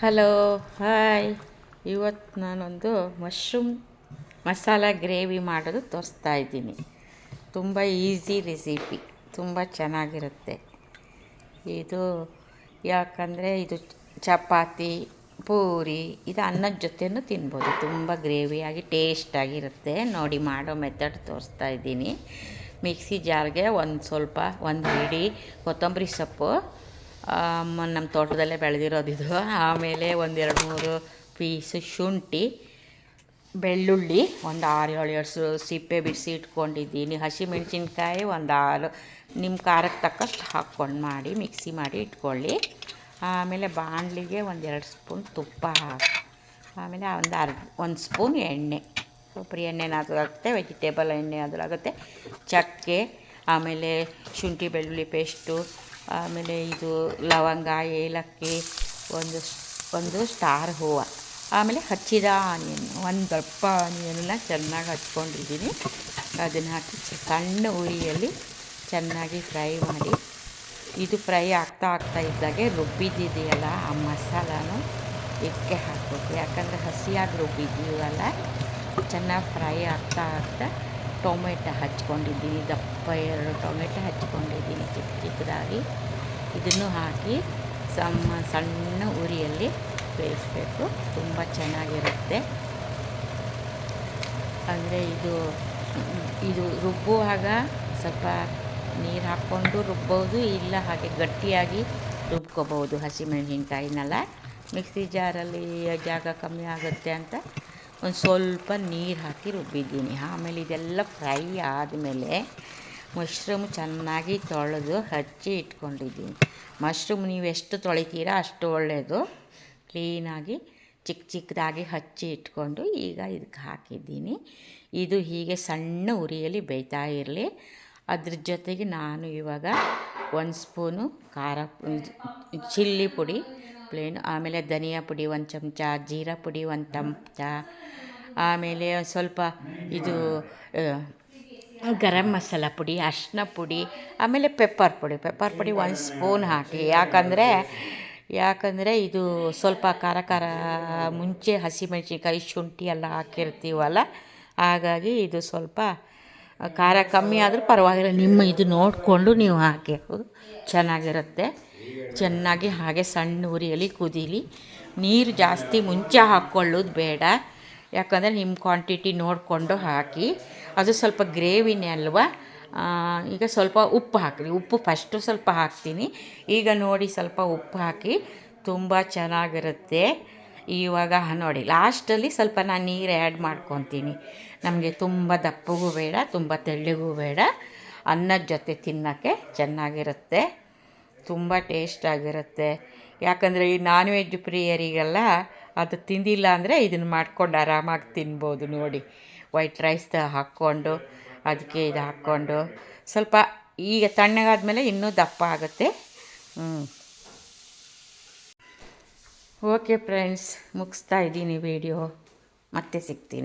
Hello, hi. ಇವತ್ತು ನಾನೊಂದು mushroom masala gravy ಮಾಡೋದು ತೋರಿಸ್ತಾ ಇದ್ದೀನಿ. ತುಂಬ ಈಸಿ ರೆಸಿಪಿ, ತುಂಬ ಚೆನ್ನಾಗಿರುತ್ತೆ ಇದು. ಯಾಕಂದರೆ ಇದು ಚಪಾತಿ, ಪೂರಿ, ಇದು ಅನ್ನದ ಜೊತೆನೂ ತಿನ್ಬೋದು. ತುಂಬ ಗ್ರೇವಿಯಾಗಿ ಟೇಸ್ಟಾಗಿರುತ್ತೆ. ನೋಡಿ ಮಾಡೋ ಮೆಥಡ್ ತೋರಿಸ್ತಾ ಇದ್ದೀನಿ. ಮಿಕ್ಸಿ ಜಾರ್ಗೆ ಒಂದು ಹಿಡಿ ಕೊತ್ತಂಬರಿ ಸೊಪ್ಪು, ನಮ್ಮ ತೋಟದಲ್ಲೇ ಬೆಳೆದಿರೋದಿದು. ಆಮೇಲೆ 1-2-3 ಪೀಸು ಶುಂಠಿ, ಬೆಳ್ಳುಳ್ಳಿ ಒಂದು 6-7 ಸಿಪ್ಪೆ ಬಿಡಿಸಿ ಇಟ್ಕೊಂಡಿದ್ದೀನಿ. ಹಸಿಮೆಣ್ಸಿನ್ಕಾಯಿ ಒಂದು 6, ನಿಮ್ಮ ಖಾರಕ್ಕೆ ತಕ್ಕಷ್ಟು ಹಾಕ್ಕೊಂಡು ಮಾಡಿ ಮಿಕ್ಸಿ ಮಾಡಿ ಇಟ್ಕೊಳ್ಳಿ. ಆಮೇಲೆ ಬಾಣಲಿಗೆ 1-2 ಸ್ಪೂನ್ ತುಪ್ಪ ಹಾಕಿ, ಆಮೇಲೆ ಒಂದು ಸ್ಪೂನ್ ಎಣ್ಣೆ, ಕೊಬ್ಬರಿ ಎಣ್ಣೆನಾದರೂ ಆಗುತ್ತೆ, ವೆಜಿಟೇಬಲ್ ಎಣ್ಣೆ ಆದರೂ ಆಗುತ್ತೆ, ಚಕ್ಕೆ, ಆಮೇಲೆ ಶುಂಠಿ ಬೆಳ್ಳುಳ್ಳಿ ಪೇಸ್ಟು, ಆಮೇಲೆ ಇದು ಲವಂಗ, ಏಲಕ್ಕಿ, ಒಂದು ಸ್ಟಾರ್ ಹೂವು, ಆಮೇಲೆ ಹಚ್ಚಿದ ಆನಿಯನ್, ಒಂದು ದಪ್ಪ ಆನಿಯನ್ನ ಚೆನ್ನಾಗಿ ಹಚ್ಕೊಂಡಿದ್ದೀನಿ. ಅದನ್ನು ಹಾಕಿ ಸಣ್ಣ ಉರಿಯಲ್ಲಿ ಚೆನ್ನಾಗಿ ಫ್ರೈ ಮಾಡಿ, ಇದು ಫ್ರೈ ಆಗ್ತಾ ಇದ್ದಾಗೆ ರುಬ್ಬಿದ್ದಿದೆಯಲ್ಲ ಆ ಮಸಾಲಾನು ಇದಕ್ಕೆ ಹಾಕಬೇಕು. ಯಾಕಂದರೆ ಹಸಿಯಾಗಿ ರುಬ್ಬಿದ್ದೀವಲ್ಲ, ಚೆನ್ನಾಗಿ ಫ್ರೈ ಆಗ್ತಾ ಟೊಮೆಟೊ ಹಚ್ಕೊಂಡಿದ್ದೀನಿ, ದಪ್ಪ 2 ಟೊಮೆಟೊ ಹಚ್ಕೊಂಡಿದ್ದೀನಿ ಚಿಕ್ಕದಾಗಿ. ಇದನ್ನು ಹಾಕಿ ಸಣ್ಣ ಉರಿಯಲ್ಲಿ ಬೇಯಿಸಬೇಕು. ತುಂಬ ಚೆನ್ನಾಗಿರುತ್ತೆ. ಅಂದರೆ ಇದು ರುಬ್ಬುವಾಗ ಸ್ವಲ್ಪ ನೀರು ಹಾಕ್ಕೊಂಡು ರುಬ್ಬೋದು, ಇಲ್ಲ ಹಾಗೆ ಗಟ್ಟಿಯಾಗಿ ರುಬ್ಕೋಬೋದು. ಹಸಿಮೆಣಸಿನ್ಕಾಯಿನೆಲ್ಲ ಮಿಕ್ಸಿ ಜಾರಲ್ಲಿ ಜಾಗ ಕಮ್ಮಿ ಆಗುತ್ತೆ ಅಂತ ಒಂದು ಸ್ವಲ್ಪ ನೀರು ಹಾಕಿ ರುಬ್ಬಿದ್ದೀನಿ. ಆಮೇಲೆ ಇದೆಲ್ಲ ಫ್ರೈ ಆದಮೇಲೆ ಮಶ್ರೂಮ್ ಚೆನ್ನಾಗಿ ತೊಳೆದು ಹಚ್ಚಿ ಇಟ್ಕೊಂಡಿದ್ದೀನಿ. ಮಶ್ರೂಮ್ ನೀವು ಎಷ್ಟು ತೊಳಿತೀರಾ ಅಷ್ಟು ಒಳ್ಳೆಯದು. ಕ್ಲೀನಾಗಿ ಚಿಕ್ಕದಾಗಿ ಹಚ್ಚಿ ಇಟ್ಕೊಂಡು ಈಗ ಇದಕ್ಕೆ ಹಾಕಿದ್ದೀನಿ. ಇದು ಹೀಗೆ ಸಣ್ಣ ಉರಿಯಲ್ಲಿ ಬೇಯ್ತಾ ಇರಲಿ. ಅದ್ರ ಜೊತೆಗೆ ನಾನು ಇವಾಗ 1 ಸ್ಪೂನು ಖಾರ ಚಿಲ್ಲಿ ಪುಡಿ ಪ್ಲೇನ್, ಆಮೇಲೆ ಧನಿಯಾ ಪುಡಿ 1 ಚಮಚ, ಜೀರಾ ಪುಡಿ 1 ಚಮಚ, ಆಮೇಲೆ ಸ್ವಲ್ಪ ಇದು ಗರಂ ಮಸಾಲ ಪುಡಿ, ಅರಿಶಿನ ಪುಡಿ, ಆಮೇಲೆ ಪೆಪ್ಪರ್ ಪುಡಿ 1 ಸ್ಪೂನ್ ಹಾಕಿ. ಯಾಕಂದರೆ ಇದು ಸ್ವಲ್ಪ ಖಾರ ಮುಂಚೆ ಹಸಿಮೆಣಸಿನ್ಕಾಯಿ ಶುಂಠಿ ಎಲ್ಲ ಹಾಕಿರ್ತೀವಲ್ಲ, ಹಾಗಾಗಿ ಇದು ಸ್ವಲ್ಪ ಖಾರ ಕಮ್ಮಿ ಆದರೂ ಪರವಾಗಿಲ್ಲ. ನಿಮ್ಮ ಇದು ನೋಡಿಕೊಂಡು ನೀವು ಹಾಕಿ, ಚೆನ್ನಾಗಿರುತ್ತೆ. ಚೆನ್ನಾಗಿ ಹಾಗೆ ಸಣ್ಣ ಉರಿಯಲ್ಲಿ ಕುದೀಲಿ. ನೀರು ಜಾಸ್ತಿ ಮುಂಚೆ ಹಾಕ್ಕೊಳ್ಳೋದು ಬೇಡ, ಯಾಕಂದರೆ ನಿಮ್ಮ ಕ್ವಾಂಟಿಟಿ ನೋಡಿಕೊಂಡು ಹಾಕಿ. ಅದು ಸ್ವಲ್ಪ ಗ್ರೇವಿನೇ ಅಲ್ವಾ. ಈಗ ಸ್ವಲ್ಪ ಉಪ್ಪು ಹಾಕಿರಿ. ಉಪ್ಪು ಫಸ್ಟು ಸ್ವಲ್ಪ ಹಾಕ್ತೀನಿ, ಈಗ ನೋಡಿ ಸ್ವಲ್ಪ ಉಪ್ಪು ಹಾಕಿ. ತುಂಬ ಚೆನ್ನಾಗಿರುತ್ತೆ. ಇವಾಗ ನೋಡಿ ಲಾಸ್ಟಲ್ಲಿ ಸ್ವಲ್ಪ ನಾನು ನೀರು ಆ್ಯಡ್ ಮಾಡ್ಕೊತೀನಿ. ನಮಗೆ ತುಂಬ ದಪ್ಪಗೂ ಬೇಡ, ತುಂಬ ತೆಳ್ಳಗೂ ಬೇಡ. ಅನ್ನದ ಜೊತೆ ತಿನ್ನೋಕ್ಕೆ ಚೆನ್ನಾಗಿರುತ್ತೆ, ತುಂಬ ಟೇಸ್ಟಾಗಿರುತ್ತೆ. ಯಾಕಂದರೆ ಈ ನಾನ್ ವೆಜ್ ಪ್ರಿಯರಿಗೆಲ್ಲ ಅದು ತಿಂದಿಲ್ಲ ಅಂದರೆ ಇದನ್ನು ಮಾಡ್ಕೊಂಡು ಆರಾಮಾಗಿ ತಿನ್ಬೋದು. ನೋಡಿ ವೈಟ್ ರೈಸ್ ಹಾಕ್ಕೊಂಡು ಅದಕ್ಕೆ ಇದು ಹಾಕ್ಕೊಂಡು ಸ್ವಲ್ಪ ಈಗ ತಣ್ಣಗಾದ್ಮೇಲೆ ಇನ್ನೂ ದಪ್ಪ ಆಗುತ್ತೆ. ಓಕೆ ಫ್ರೆಂಡ್ಸ್, ಮುಗಿಸ್ತಾ ಇದ್ದೀನಿ ವಿಡಿಯೋ. ಮತ್ತೆ ಸಿಗ್ತೀನಿ.